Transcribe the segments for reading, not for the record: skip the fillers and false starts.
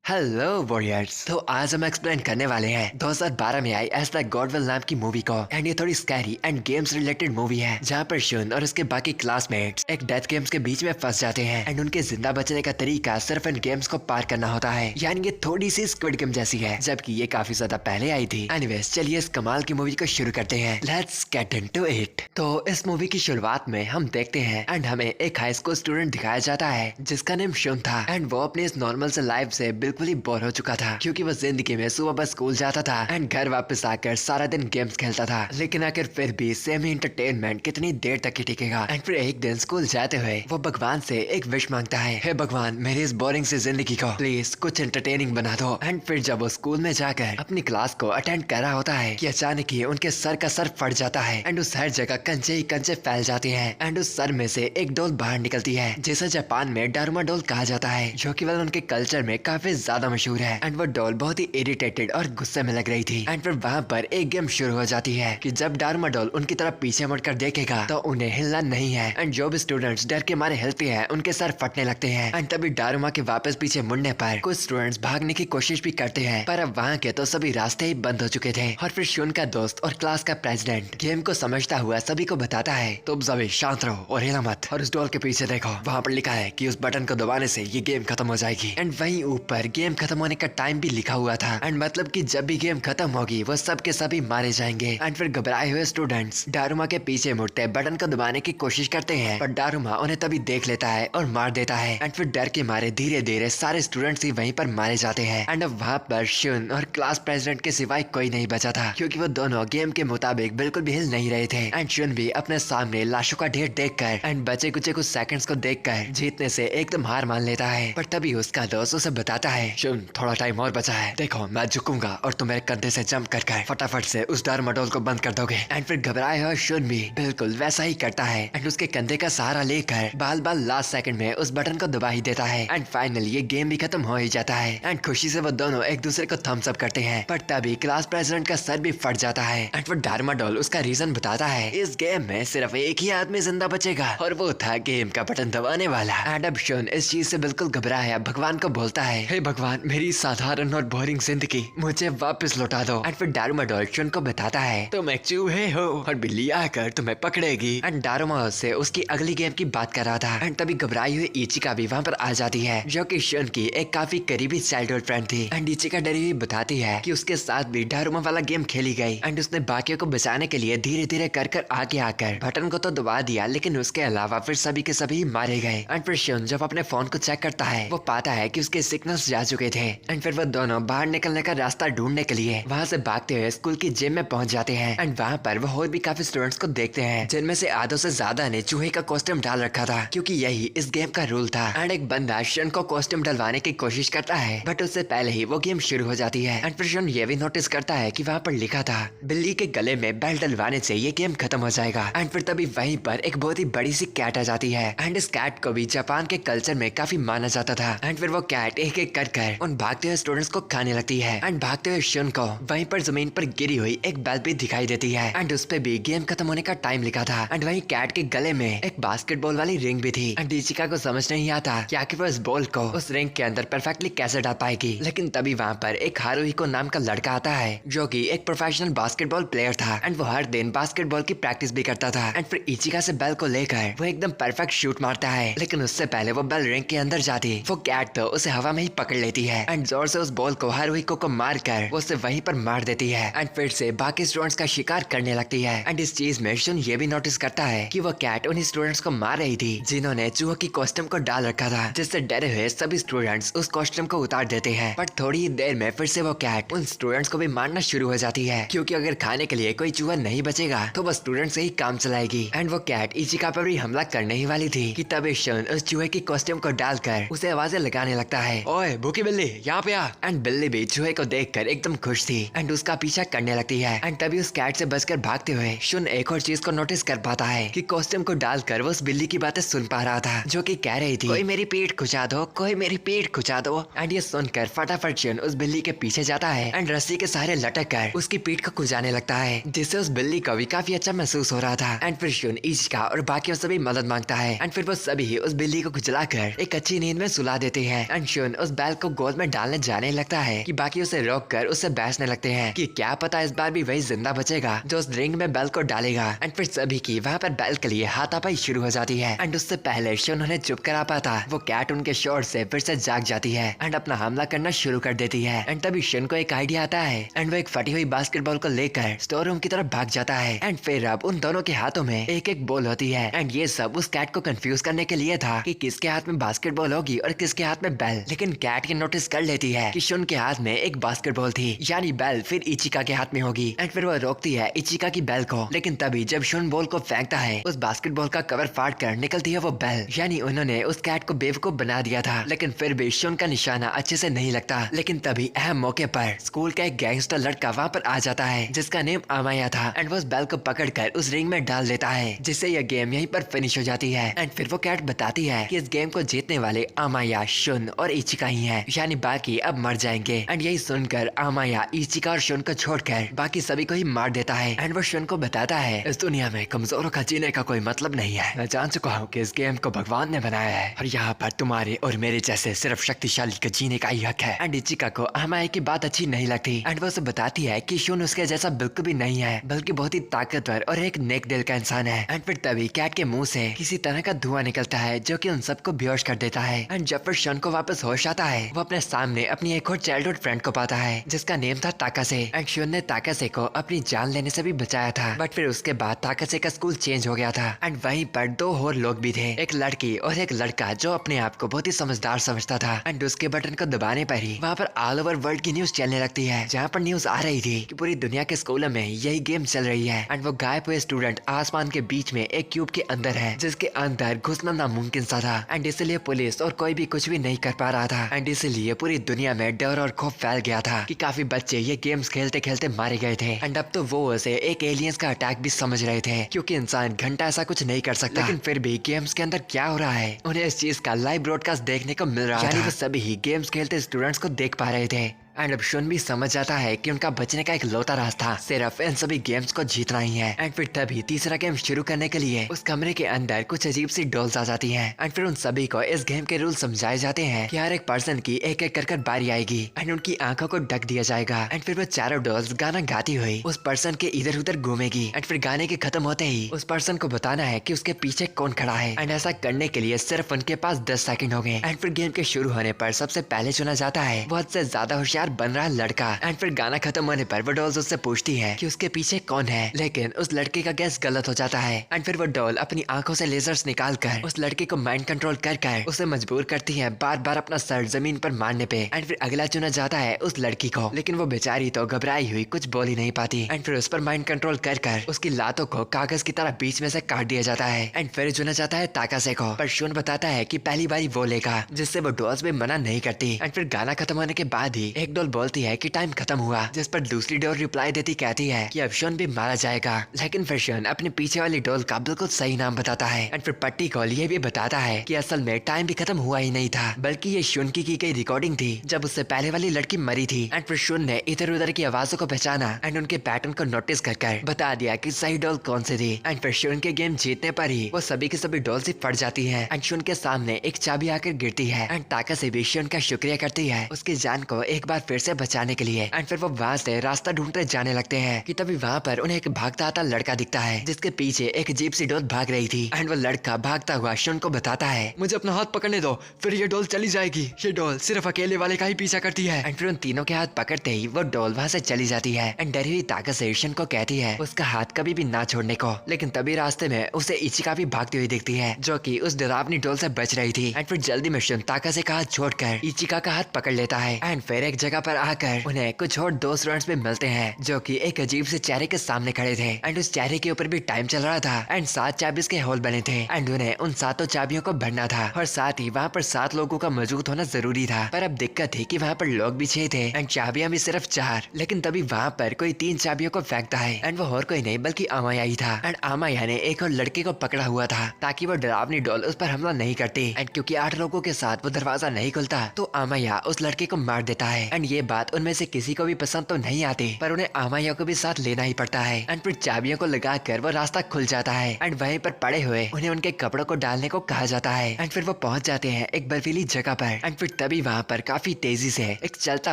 Hello warriors. तो आज हम एक्सप्लेन करने वाले हैं 2012 में आई एज द गॉडविल नाम की मूवी को। एंड ये थोड़ी scary and games related movie है, जहाँ पर शुन और उसके बाकी क्लासमेट्स एक डेथ गेम्स के बीच में फंस जाते हैं एंड उनके जिंदा बचने का तरीका सिर्फ इन गेम्स को पार करना होता है। यानी ये थोड़ी सी स्क्विड गेम जैसी है, जबकि ये काफी ज्यादा पहले आई थी। एनीवेज चलिए इस कमाल की मूवी को शुरू करते हैं। Let's get into it. तो इस मूवी की शुरुआत में हम देखते हैं एंड हमें एक हाई स्कूल स्टूडेंट दिखाया जाता है जिसका नेम शुन था। एंड वो अपने इस नॉर्मल से लाइफ से बिल्कुल ही बोर हो चुका था, क्योंकि वो जिंदगी में सुबह बस स्कूल जाता था एंड घर वापस आकर सारा दिन गेम्स खेलता था। लेकिन आखिर फिर भी सेमी एंटरटेनमेंट कितनी देर तक ही टिकेगा। एंड फिर एक दिन स्कूल जाते हुए वो भगवान से एक विश मांगता है, हे भगवान मेरी इस बोरिंग से जिंदगी को प्लीज कुछ एंटरटेनिंग बना दो। एंड फिर जब वो स्कूल में जाकर अपनी क्लास को अटेंड कर रहा होता है कि अचानक ही उनके सर का सर फट जाता है एंड उस हर जगह कंचे ही कंचे फैल जाते हैं। एंड उस सर में से एक डोल बाहर निकलती है जिसे जापान में डारुमा डोल कहा जाता है, जो कि केवल उनके कल्चर में काफी ज्यादा मशहूर है। एंड वो डॉल बहुत ही इरिटेटेड और गुस्से में लग रही थी। एंड फिर वहाँ पर एक गेम शुरू हो जाती है कि जब डारुमा डॉल उनकी तरफ पीछे मुड़कर देखेगा तो उन्हें हिलना नहीं है। एंड जो भी स्टूडेंट्स डर के मारे हिलते हैं उनके सर फटने लगते हैं। एंड तभी डारुमा के वापस पीछे मुड़ने पर कुछ स्टूडेंट्स भागने की कोशिश भी करते हैं, पर अब वहाँ के तो सभी रास्ते ही बंद हो चुके थे। और फिर शुन का दोस्त और क्लास का प्रेसिडेंट गेम को समझता हुआ सभी को बताता है, तुम सभी शांत रहो और हिला मत, और उस डॉल के पीछे देखो, वहाँ पर लिखा है कि उस बटन को दबाने से ये गेम खत्म हो जाएगी। एंड वहीं ऊपर गेम खत्म होने का टाइम भी लिखा हुआ था। एंड मतलब कि जब भी गेम खत्म होगी वो सब के सभी मारे जाएंगे। एंड फिर घबराए हुए स्टूडेंट्स डारुमा के पीछे मुड़ते बटन को दबाने की कोशिश करते हैं, पर डारुमा उन्हें तभी देख लेता है और मार देता है। एंड फिर डर के मारे धीरे धीरे सारे स्टूडेंट्स ही वहीं पर मारे जाते हैं। एंड अब वहाँ पर शुन और क्लास प्रेसिडेंट के सिवाय कोई नहीं बचा था, क्योंकि वो दोनों गेम के मुताबिक बिल्कुल भी हिल नहीं रहे थे। एंड शुन भी अपने सामने लाशों का ढेर देखकर एंड बचे कुछ सेकंड्स को देखकर जीतने से एकदम हार मान लेता है। पर तभी उसका दोस्त उसे बताता है, शुन थोड़ा टाइम और बचा है, देखो मैं झुकूंगा और तुम मेरे कंधे से जंप कर फटाफट से उस डारुमा डोल को बंद कर दोगे। एंड फिर घबराए हुए शुन भी बिल्कुल वैसा ही करता है एंड उसके कंधे का सहारा लेकर बाल बाल लास्ट सेकंड में उस बटन को दबा ही देता है। एंड फाइनली ये गेम भी खत्म हो ही जाता है। एंड खुशी से वो दोनों एक दूसरे को थम्स अप करते हैं, पर तभी क्लास प्रेसिडेंट का सर भी फट जाता है। एंड वो डारुमा डोल उसका रीजन बताता है, इस गेम में सिर्फ एक ही आदमी जिंदा बचेगा और वो था गेम का बटन दबाने वाला। एंड अब शुन इस चीज से बिल्कुल घबराया भगवान को बोलता है, हे भगवान मेरी साधारण और बोरिंग जिंदगी मुझे वापस लौटा दो। एंड फिर डारुमा डोल शुन को बताता है, तुम एक चूहे हो और बिल्ली आकर तुम्हें पकड़ेगी। एंड डारुमा से उसकी अगली गेम की बात कर रहा था। एंड तभी घबराई हुई इचिका भी वहाँ पर आ जाती है, जो कि शुन की एक काफी करीबी चाइल्डहुड फ्रेंड थी। एंड इचिका डरी हुई बताती है कि उसके साथ भी डारुमा वाला गेम खेली गई एंड उसने बाकियों को बचाने के लिए धीरे धीरे कर आगे आकर बटन को तो दबा दिया, लेकिन उसके अलावा फिर सभी के सभी मारे गए। एंड फिर शुन जब अपने फोन को चेक करता है वो पाता है कि उसके सिग्नल्स जा चुके थे। एंड फिर वो दोनों बाहर निकलने का रास्ता ढूंढने के लिए वहाँ से भागते हुए स्कूल की जिम में पहुंच जाते हैं। एंड वहाँ पर वो और भी काफी स्टूडेंट्स को देखते हैं, जिनमें से आधों से ज्यादा ने चूहे का कॉस्ट्यूम डाल रखा था, क्योंकि यही इस गेम का रूल था। एंड एक बंदा शुन को कॉस्ट्यूम डलवाने की कोशिश करता है, बट उससे पहले ही वो गेम शुरू हो जाती है। एंड फिर शुन ये भी नोटिस करता है कि वहाँ पर लिखा था, बिल्ली के गले में बेल्ट डलवाने से ये गेम खत्म हो जाएगा। एंड फिर तभी वहीं पर एक बहुत ही बड़ी सी कैट आ जाती है। एंड इस कैट को भी जापान के कल्चर में काफी माना जाता था। एंड फिर वो कैट एक एक कर उन भागते हुए स्टूडेंट्स को खाने लगती है। एंड भागते हुए शुन को वहीं पर जमीन पर गिरी हुई एक बेल भी दिखाई देती है एंड उस पे भी गेम खत्म होने का टाइम लिखा था। एंड वहीं कैट के गले में एक बास्केटबॉल वाली रिंग भी थी। एंड इचिका को समझ नहीं आता कि आखिर वो इस बॉल को उस रिंग के अंदर परफेक्टली कैसे डाल पाएगी। लेकिन तभी वहाँ पर एक हारुहिको नाम का लड़का आता है, जो कि एक प्रोफेशनल बास्केटबॉल प्लेयर था। एंड वो हर दिन बास्केटबॉल की प्रैक्टिस भी करता था। एंड फिर इचिका से बेल को लेकर वो एकदम परफेक्ट शूट मारता है, लेकिन उससे पहले वो बेल रिंग के अंदर जाती वो कैट तो उसे हवा में ही पकड़ लेती है एंड जोर से उस बॉल को हारुहिको को मार कर वो उसे वहीं पर मार देती है। एंड फिर से बाकी स्टूडेंट्स का शिकार करने लगती है। एंड इस चीज में शुन ये भी नोटिस करता है कि वो कैट उन्हीं स्टूडेंट्स को मार रही थी जिन्होंने चूहों की कॉस्ट्यूम को डाल रखा था, जिससे डरे हुए सभी स्टूडेंट्स उस कॉस्ट्यूम को उतार देते हैं। बट थोड़ी ही देर में फिर से वो कैट उन स्टूडेंट्स को भी मारना शुरू हो जाती है, क्योंकि अगर खाने के लिए कोई चूहा नहीं बचेगा तो वो स्टूडेंट्स से ही काम चलाएगी। एंड वो कैट इचिका पर भी हमला करने ही वाली थी कि तभी शुन उस चूहे की कॉस्ट्यूम को डालकर उसे आवाजें लगाने लगता है, ओए भूखी बिल्ली यहाँ पे आ। एंड बिल्ली भी चूहे को देखकर एकदम खुश थी एंड उसका पीछा करने लगती है। एंड तभी उस कैट से बचकर भागते हुए शुन एक और चीज को नोटिस कर पाता है कि कॉस्ट्यूम को डालकर वो उस बिल्ली की बातें सुन पा रहा था, जो कि कह रही थी, कोई मेरी पीठ खुचा दो, कोई मेरी पीठ खुचा दो। एंड ये सुनकर फटाफट शुन उस बिल्ली के पीछे जाता है एंड रस्सी के सहारे लटक कर उसकी पीठ को खुजाने लगता है, जिससे उस बिल्ली को भी काफी अच्छा महसूस हो रहा था। एंड फिर शुन इचिका और बाकी सभी मदद मांगता है एंड फिर वो सभी उस बिल्ली को खुजलाकर एक अच्छी नींद में सुला देते हैं। एंड शुन उस बैल को गोद में डालने जाने लगता है कि बाकी उसे रोक कर उससे बहसने लगते हैं कि क्या पता इस बार भी वही जिंदा बचेगा जो उस रिंग में बेल को डालेगा। एंड फिर सभी की वहाँ पर बेल के लिए हाथापाई शुरू हो जाती है। एंड उससे पहले शन उन्हें चुप करा पाता, वो कैट उनके शोर से फिर से जाग जाती है एंड अपना हमला करना शुरू कर देती है। एंड तभी शन को एक आइडिया आता है एंड वो एक फटी हुई बास्केटबॉल को लेकर स्टोर रूम की तरफ भाग जाता है। एंड फिर अब उन दोनों के हाथों में एक एक बॉल होती है। एंड ये सब उस कैट को कंफ्यूज करने के लिए था कि किसके हाथ में बास्केटबॉल होगी और किसके हाथ में बेल। लेकिन कैट ये नोटिस कर लेती है कि शन के हाथ में एक बास्केटबॉल थी, यानी बेल फिर इचिका के हाथ में होगी। एंड फिर वो रोकती है इचिका की बेल को। लेकिन तभी जब शन बॉल को फेंकता है, उस बास्केटबॉल का कवर फाड़ कर निकलती है वो बेल, यानी उन्होंने उस कैट को बेवकूफ बना दिया था। लेकिन फिर भी शन का निशाना अच्छे से नहीं लगता। लेकिन तभी अहम मौके पर स्कूल का एक गैंगस्टर लड़का वहाँ पर आ जाता है जिसका नेम अमाया था। एंड वो उस बेल को पकड़कर उस रिंग में डाल देता है, जिससे यह गेम यहीं पर फिनिश हो जाती है। एंड फिर वो कैट बताती है कि इस गेम को जीतने वाले अमाया, शुन और इचिका ही हैं, यानी बाकी अब मर जाएंगे। एंड यही सुनकर अमाया इचिका और शुन को छोड़कर बाकी सभी को ही मार देता है। एंड वो शुन को बताता है इस दुनिया में कमजोरों का जीने का कोई मतलब नहीं है। मैं जान चुका हूँ कि इस गेम को भगवान ने बनाया है और यहाँ पर तुम्हारे और मेरे जैसे सिर्फ शक्तिशाली के जीने का ही हक है। एंड इचिका को अमाया की बात अच्छी नहीं लगती। एंड वो उसे बताती है कि शुन उसके जैसा बिल्कुल भी नहीं है, बल्कि बहुत ही ताकतवर और एक नेक दिल का इंसान है। एंड फिर तभी कैट के मुंह से किसी तरह का धुआं निकलता है जो कि उन सबको बेहोश कर देता है। एंड जब फिर शन को वापस होश आता है, वो अपने सामने अपनी एक और चाइल्डहुड फ्रेंड को पाता है जिसका नेम था ताकासे। एंड शन ने ताकासे को अपनी जान लेने से भी बचाया था, बट फिर उसके बाद ताकासे का स्कूल चेंज हो गया था। एंड वहीं पर दो और लोग भी थे, एक लड़की और एक लड़का जो अपने आप को बहुत ही समझदार समझता था। एंड उसके बटन को दबाने पर ही वहाँ पर ऑल ओवर वर्ल्ड की न्यूज चलने लगती है, जहाँ पर न्यूज आ रही थी कि पूरी दुनिया के स्कूलों में यही गेम चल रही है। एंड वो गायब हुए स्टूडेंट आसमान के बीच में एक क्यूब के अंदर है, जिसके अंदर घुसना नामुमकिन सा था। एंड इसलिए पुलिस और कोई भी कुछ भी नहीं कर पा रहा था। एंड इसलिए पूरी दुनिया में डर और खौफ फैल गया था कि काफी बच्चे ये गेम्स खेलते खेलते मारे गए थे। एंड अब तो वो उसे एक एलियंस का अटैक भी समझ रहे थे, क्योंकि इंसान घंटा ऐसा कुछ नहीं कर सकता। लेकिन फिर भी गेम्स के अंदर क्या हो रहा है, उन्हें इस चीज का लाइव ब्रॉडकास्ट देखने को मिल रहा था, यानी वो सभी ही गेम्स खेलते स्टूडेंट्स को देख पा रहे थे। एंड अब शुन भी समझ जाता है कि उनका बचने का एक लौता रास्ता सिर्फ इन सभी गेम्स को जीतना ही है। एंड फिर तभी तीसरा गेम शुरू करने के लिए उस कमरे के अंदर कुछ अजीब सी डॉल्स आ जाती हैं। एंड फिर उन सभी को इस गेम के रूल समझाए जाते हैं कि हर एक पर्सन की एक एक कर बारी आएगी एंड उनकी आंखों को ढक दिया जाएगा। एंड फिर वो चारों डॉल्स गाना गाती हुई उस पर्सन के इधर उधर घूमेगी। एंड फिर गाने के खत्म होते ही उस पर्सन को बताना है कि उसके पीछे कौन खड़ा है। एंड ऐसा करने के लिए सिर्फ उनके पास 10 सेकंड हो गए। एंड फिर गेम के शुरू होने पर सबसे पहले चुना जाता है बहुत से ज्यादा होशियार बन रहा लड़का। एंड फिर गाना खत्म होने पर वो डॉल्स उससे पूछती है कि उसके पीछे कौन है, लेकिन उस लड़के का गैस गलत हो जाता है। एंड फिर वो डॉल अपनी आंखों से लेजर्स निकाल कर उस लड़के को माइंड कंट्रोल कर उसे मजबूर करती है बार बार अपना सर जमीन पर मारने पे। एंड फिर अगला चुना जाता है उस लड़की को, लेकिन वो बेचारी तो घबराई हुई कुछ बोल ही नहीं पाती। एंड फिर उस पर माइंड कंट्रोल कर उसकी लातों को कागज की तरह बीच में से काट दिया जाता है। एंड फिर चुना जाता है ताकासे को, पर शुन बताता है कि पहली बारी वो लेगा, जिससे वो डॉल्स भी मना नहीं करती। एंड फिर गाना खत्म होने के बाद ही एक डॉल बोलती है कि टाइम खत्म हुआ, जिस पर दूसरी डॉल रिप्लाई देती कहती है कि अब शुन भी मारा जाएगा। लेकिन फिर शुन अपने पीछे वाली डॉल का बिल्कुल सही नाम बताता है। एंड फिर पट्टी को ये भी बताता है कि असल में टाइम भी खत्म हुआ ही नहीं था, बल्कि ये शुन की गई रिकॉर्डिंग थी जब उससे पहले वाली लड़की मरी थी। एंड फिर शुन ने इधर उधर की आवाजों को पहचाना एंड उनके पैटर्न को नोटिस कर बता दिया कि सही डॉल कौन सी थी। एंड फिर शुन के गेम जीतने पर ही वो सभी की सभी डॉल से फट जाती है। एंड शुन के सामने एक चाबी आकर गिरती है। एंड ताकासे भी शुन का शुक्रिया करती है उसकी जान को एक बार फिर से बचाने के लिए। एंड फिर वो वहाँ से रास्ता ढूंढते जाने लगते हैं कि तभी वहाँ पर उन्हें एक भागता आता लड़का दिखता है जिसके पीछे एक अजीब सी डॉल भाग रही थी। एंड वो लड़का भागता हुआ शुन को बताता है मुझे अपना हाथ पकड़ने दो, फिर ये डॉल चली जाएगी। ये डॉल सिर्फ अकेले वाले का ही पीछा करती है। एंड फिर उन तीनों के हाथ पकड़ते ही वो डॉल वहाँ से चली जाती है। एंड डरी हुई ताकासे शुन को कहती है उसका हाथ कभी भी ना छोड़ने को। लेकिन तभी रास्ते में उसे इचिका भी भागती हुई दिखती है जो कि उस डरावनी डॉल से बच रही थी। एंड फिर जल्दी में शुन ताकासे का हाथ छोड़कर इचिका का हाथ पकड़ लेता है। एंड फिर एक जगह पर आकर उन्हें कुछ और दो स्टूडेंट्स भी मिलते हैं जो कि एक अजीब से चेहरे के सामने खड़े थे। एंड उस चेहरे के ऊपर भी टाइम चल रहा था। एंड 7 चाबीज के होल बने थे। एंड उन्हें उन 7 चाबियों को भरना था और साथ ही वहाँ पर 7 लोगों का मौजूद होना जरूरी था। पर अब दिक्कत थी कि वहाँ पर लोग भी 6 थे एंड चाबियां भी सिर्फ 4। लेकिन तभी वहाँ पर कोई 3 चाबियों को फेंकता है एंड वो और कोई नहीं बल्कि अमाया ही था। एंड अमाया ने एक और लड़के को पकड़ा हुआ था ताकि वो डरावनी डॉल उस पर हमला नहीं करती। एंड क्योंकि 8 लोगों के साथ वो दरवाजा नहीं खुलता तो अमाया उस लड़के को मार देता है। एंड ये बात उनमें से किसी को भी पसंद तो नहीं आती, पर उन्हें अमाया को भी साथ लेना ही पड़ता है। एंड फिर चाबियों को लगाकर वो रास्ता खुल जाता है एंड वहीं पर पड़े हुए उन्हें उनके कपड़ों को डालने को कहा जाता है। एंड फिर वो पहुंच जाते हैं एक बर्फीली जगह पर। एंड फिर तभी वहाँ पर काफी तेजी से एक चलता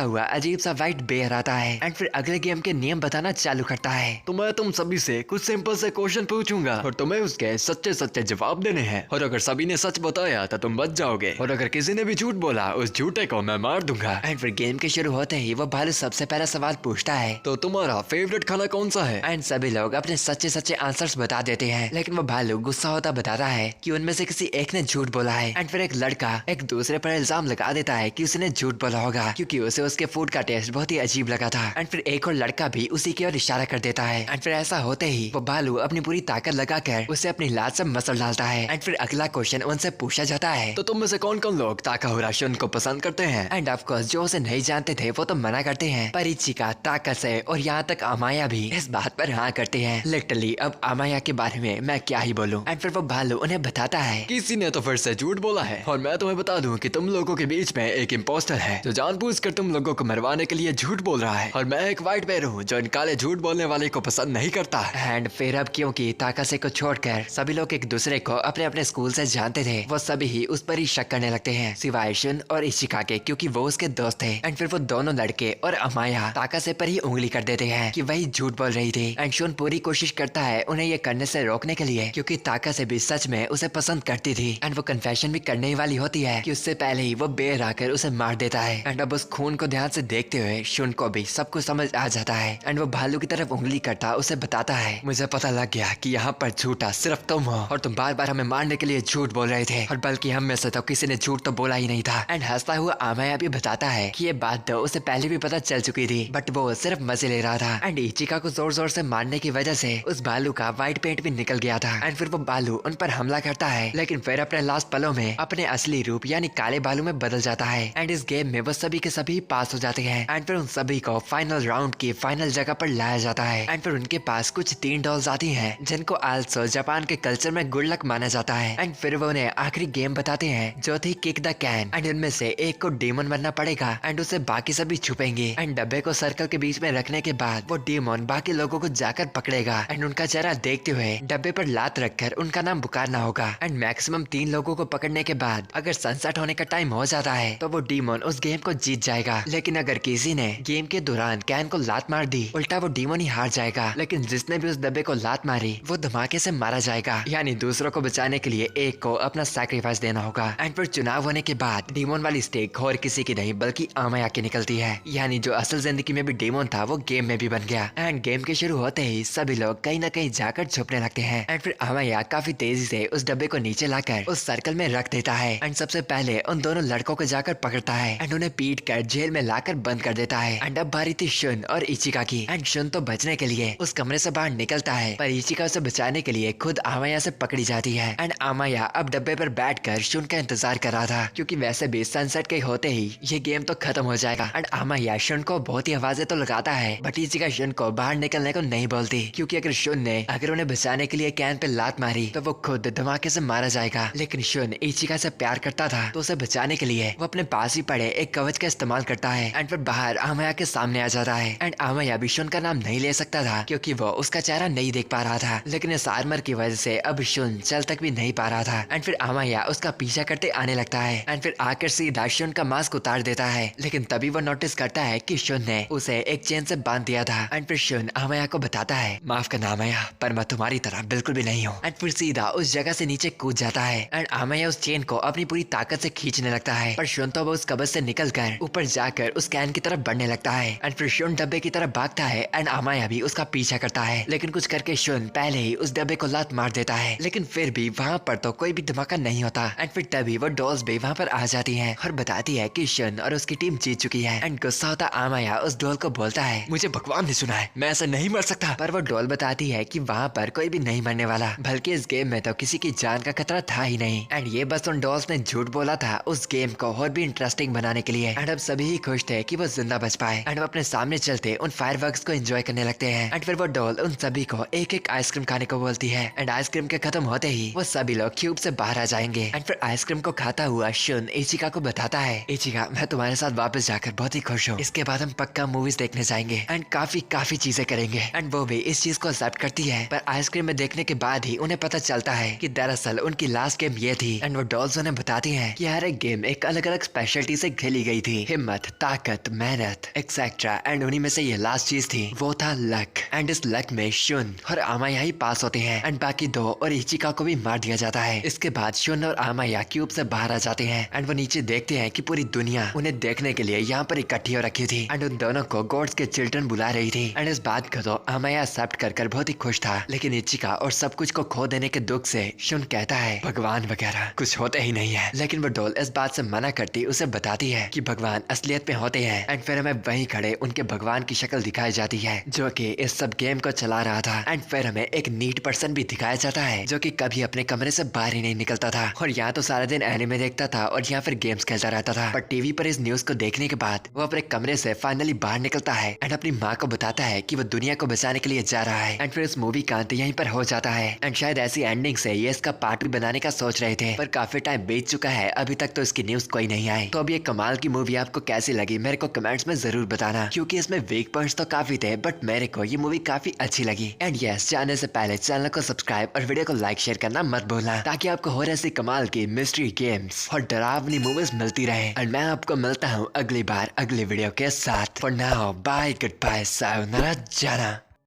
हुआ अजीब सा व्हाइट बेयर आता है एंड फिर अगले गेम के नियम बताना चालू करता है। तो मैं तुम सभी से कुछ सिंपल से क्वेश्चन पूछूंगा और तुम्हें उसके सच्चे सच्चे जवाब देने हैं, और अगर सभी ने सच बताया तो तुम बच जाओगे, और अगर किसी ने भी झूठ बोला उस झूठे को मैं मार दूंगा। एंड फिर गेम के शुरू होते ही वो भालू सबसे पहला सवाल पूछता है, तो तुम्हारा फेवरेट खाना कौन सा है? एंड सभी लोग अपने सच्चे सच्चे आंसर्स बता देते हैं, लेकिन वो भालू गुस्सा होता बताता है कि उनमें से किसी एक ने झूठ बोला है। एंड फिर एक लड़का एक दूसरे पर इल्जाम लगा देता है कि उसने झूठ बोला होगा क्योंकि उसे उसके फूड का टेस्ट बहुत ही अजीब लगा था। एंड फिर एक और लड़का भी उसी की ओर इशारा कर देता है। एंड फिर ऐसा होते ही वो भालू अपनी पूरी ताकत लगाकर उसे अपनी लात से मसल डालता है। एंड फिर अगला क्वेश्चन उनसे पूछा जाता है, तो तुम में से कौन कौन लोग ताकाहुरा शुन को पसंद करते हैं? एंड ऑफ कोर्स जो उसे नहीं जानते थे वो तो मना करते हैं, पर इचिका, ताकसे और यहाँ तक अमाया भी इस बात पर हाँ करते हैं। लिटरली अब अमाया के बारे में मैं क्या ही बोलूं। एंड फिर वो भालू उन्हें बताता है, किसी ने तो फिर से झूठ बोला है, और मैं तुम्हें बता दूं कि तुम लोगों के बीच में एक इम्पोस्टर है जो जानबूझकर तुम लोगों को मरवाने के लिए झूठ बोल रहा है, और मैं एक व्हाइट बेयर हूँ जो इन काले झूठ बोलने वाले को पसंद नहीं करता। एंड फिर अब क्योंकि ताकासे को छोड़कर सभी लोग एक दूसरे को अपने अपने स्कूल से जानते थे, वो सभी ही उस पर ही शक करने लगते हैं सिवाय शुन और इशिका के, क्योंकि वो उसके दोस्त थे। एंड फिर वो दोनों लड़के और अमाया ताकासे पर ही उंगली कर देते हैं कि वही झूठ बोल रही थी। एंड शुन पूरी कोशिश करता है उन्हें ये करने से रोकने के लिए, क्योंकि ताकासे भी सच में उसे पसंद करती थी। एंड वो कन्फेशन भी करने ही वाली होती है कि उससे पहले ही वो बेर आकर उसे मार देता है। एंड अब उस खून को ध्यान से देखते हुए शुन को भी सब कुछ समझ आ जाता है। एंड वो भालू की तरफ उंगली करता उसे बताता है, मुझे पता लग गया कि यहाँ पर झूठा सिर्फ तुम हो, और तुम बार बार हमें मारने के लिए झूठ बोल रहे थे, और बल्कि हम में से तो किसी ने झूठ तो बोला ही नहीं था। एंड हंसता हुआ अमाया भी बताता है कि ये बात तो उसे पहले भी पता चल चुकी थी, बट वो सिर्फ मजे ले रहा था। एंड इचिका को जोर जोर से मारने की वजह से उस भालू का व्हाइट पेंट भी निकल गया था। एंड फिर वो भालू उन पर हमला करता है, लेकिन फिर अपने लास्ट पलों में अपने असली रूप यानी काले भालू में बदल जाता है। एंड इस गेम में वो सभी के सभी पास हो जाते हैं। एंड फिर उन सभी को फाइनल राउंड की फाइनल जगह पर लाया जाता है। एंड फिर उनके पास कुछ 3 डॉल्स आती हैं जिनको आल्सो जापान के कल्चर में गुड लक माना जाता है। एंड फिर वो उन्हें आखिरी गेम बताते हैं जो थी किक द कैन। एंड उनमें से एक को डीमन बनना पड़ेगा एंड उसे बाकी सभी छुपेंगे। एंड डब्बे को सर्कल के बीच में रखने के बाद वो डीमन बाकी लोगों को जाकर पकड़ेगा एंड उनका चेहरा देखते हुए डब्बे पर लात रखकर उनका नाम पुकारना होगा। एंड मैक्सिमम 3 लोगों को पकड़ने के बाद अगर सनसेट होने का टाइम हो जाता है तो वो डीमन उस गेम को जीत जाएगा। लेकिन अगर किसी ने गेम के दौरान कैन को लात मार दी, उल्टा वो डीमन ही हार जाएगा। लेकिन जिसने भी उस डब्बे को लात मारी वो धमाके से मारा जाएगा, यानी दूसरों को बचाने के लिए एक को अपना सैक्रिफाइस देना होगा। एंड फिर चुनाव होने के बाद डीमन वाली स्टेक और किसी की नहीं बल्कि अमाया की निकलती है, यानी जो असल जिंदगी में भी डीमन था वो गेम में भी बन गया। एंड गेम के शुरू होते ही सभी लोग कहीं न कहीं जाकर छुपने लगते हैं। एंड फिर अमाया काफी तेजी से उस डब्बे को नीचे लाकर उस सर्कल में रख देता है। एंड सबसे पहले उन दोनों लड़कों को जाकर पकड़ता है एंड उन्हें पीट कर जेल में लाकर बंद कर देता है। एंड अब बारी थी शुन और इचिका की। एंड शुन तो बचने के लिए उस कमरे से बाहर निकलता है, पर इचिका उसे बचाने के लिए खुद अमाया से पकड़ी जाती है। एंड अमाया अब डब्बे पर बैठकर शुन का इंतजार कर रहा था, क्योंकि वैसे भी सनसेट के होते ही ये गेम तो खत्म हो जाएगा। एंड अमाया शुन को बहुत ही आवाजें तो लगाता है, बट इचिका शुन को बाहर निकलने को नहीं बोलती, क्योंकि अगर शुन ने उन्हें बचाने के लिए कैन पे लात मारी तो वो खुद धमाके से मारा जाएगा। लेकिन शुन इचिका से प्यार करता था, तो उसे बचाने के लिए वो अपने पास ही पड़े एक कवच का इस्तेमाल करता है। एंड फिर बाहर अमाया के सामने आ जाता है। एंड अमाया भी शुन का नाम नहीं ले सकता था, क्योंकि वो उसका चेहरा नहीं देख पा रहा था। लेकिन इस आर्मर की वजह से अब शुन चल तक भी नहीं पा रहा था। एंड फिर अमाया उसका पीछा करते आने लगता है। एंड फिर आकर सीधा शुन का मास्क उतार देता है, लेकिन तभी वो नोटिस करता है कि शुन ने उसे एक चेन से बांध दिया था। एंड फिर शुन अमाया को बताता है, माफ करना अमाया, पर मैं तुम्हारी तरह बिल्कुल भी नहीं हूँ। एंड फिर सीधा उस जगह से नीचे कूद जाता है। एंड अमाया उस चेन को अपनी पूरी ताकत से खींचने लगता है, पर शुन तो वो उस कब्ज से निकलकर ऊपर जाकर उस कैन की तरफ बढ़ने लगता है। एंड फिर शुन डब्बे की तरफ भागता है एंड अमाया भी उसका पीछा करता है, लेकिन कुछ करके शुन पहले ही उस डब्बे को लात मार देता है। लेकिन फिर भी वहाँ पर तो कोई भी धमाका नहीं होता। एंड फिर तभी वो डॉल्स भी वहाँ पर आ जाती हैं और बताती है कि शुन और उसकी टीम जीत चुकी है। एंड गुस्सा होता अमाया उस डॉल को बोलता है, मुझे भगवान ने सुना है, मैं ऐसा नहीं मर सकता। पर वो डॉल बताती है कि वहाँ पर कोई भी नहीं मरने वाला, बल्कि इस गेम में तो किसी की जान का खतरा था ही नहीं। एंड ये बस उन डॉल्स ने झूठ बोला था उस गेम को और भी इंटरेस्टिंग बनाने के लिए। एंड अब सभी ही खुश थे कि वो जिंदा बच पाए। एंड वो अपने सामने चलते उन फायरवर्क्स को एंजॉय करने लगते हैं। एंड फिर वो डॉल उन सभी को एक एक आइसक्रीम खाने को बोलती है। एंड आइसक्रीम के खत्म होते ही वो सभी लोग क्यूब से बाहर आ जाएंगे। एंड फिर आइसक्रीम को खाता हुआ शुन इचिका को बताता है, इचिका मैं तुम्हारे साथ वापस जाकर बहुत ही खुश हूँ। इसके बाद हम पक्का मूवीज देखने जाएंगे एंड काफी चीजें करेंगे। एंड वो भी इस चीज को एक्सेप्ट करती है, पर आइसक्रीम में देखने के बाद ही उन्हें पता चलता है कि दरअसल उनकी लास्ट गेम ये थी। एंड वो डॉल्स उन्हें बताती हैं कि हर एक गेम एक अलग अलग स्पेशलिटी से खेली गई थी, हिम्मत, ताकत, मेहनत एक्सेट्रा। एंड उन्हीं में से ये लास्ट चीज थी, वो था लक। एंड इस लक में शुन और आमाया ही पास होते हैं एंड बाकी दो और इचिका को भी मार दिया जाता है। इसके बाद शुन और आमाया क्यूब से बाहर आ जाते हैं एंड वो नीचे देखते हैं कि पूरी दुनिया उन्हें देखने के लिए यहाँ पर इकट्ठी हो रखी थी एंड उन दोनों को गॉड्स के चिल्ड्रन बुला रही थी। एंड इस बात को तो आमाया एक्सेप्ट कर बहुत ही खुश था, लेकिन इचिका और सब कुछ को खो देने के दुख से शुन कहता है भगवान वगैरह कुछ होते ही नहीं है। लेकिन वो डॉल इस बात से मना करती उसे बताती है कि भगवान असलियत में होते हैं। एंड फिर हमें वहीं खड़े उनके भगवान की शक्ल दिखाई जाती है जो कि इस सब गेम को चला रहा था। एंड फिर हमें एक नीट पर्सन भी दिखाया जाता है जो कि कभी अपने कमरे से बाहर ही नहीं निकलता था और यहाँ तो सारा दिन एनिमे देखता था और यहाँ फिर गेम्स खेलता रहता था। पर टीवी पर इस न्यूज को देखने के बाद वो अपने कमरे से फाइनली बाहर निकलता है एंड अपनी माँ को बताता है कि वो दुनिया को बचाने के लिए जा रहा है। एंड फिर इस मूवी का अंत यहीं पर हो जाता है एंड शायद ऐसी एंडिंग से ये इसका पार्ट भी बनाने का सोच रहे थे, पर काफी टाइम बीत चुका है, अभी तक तो इसकी न्यूज कोई नहीं आई। तो अब ये कमाल की मूवी आपको कैसी लगी मेरे को कमेंट्स में जरूर बताना, क्योंकि इसमें वीक पॉइंट्स तो काफी थे बट मेरे को ये मूवी काफी अच्छी लगी। एंड यस, जाने से पहले चैनल को सब्सक्राइब और वीडियो को लाइक शेयर करना मत भूलना, ताकि आपको और ऐसी कमाल की मिस्ट्री गेम्स और डरावनी मूवीज मिलती रहे। और मैं आपको मिलता हूँ अगली बार अगली वीडियो के साथ। For now bye, goodbye, सायोनारा, जाना।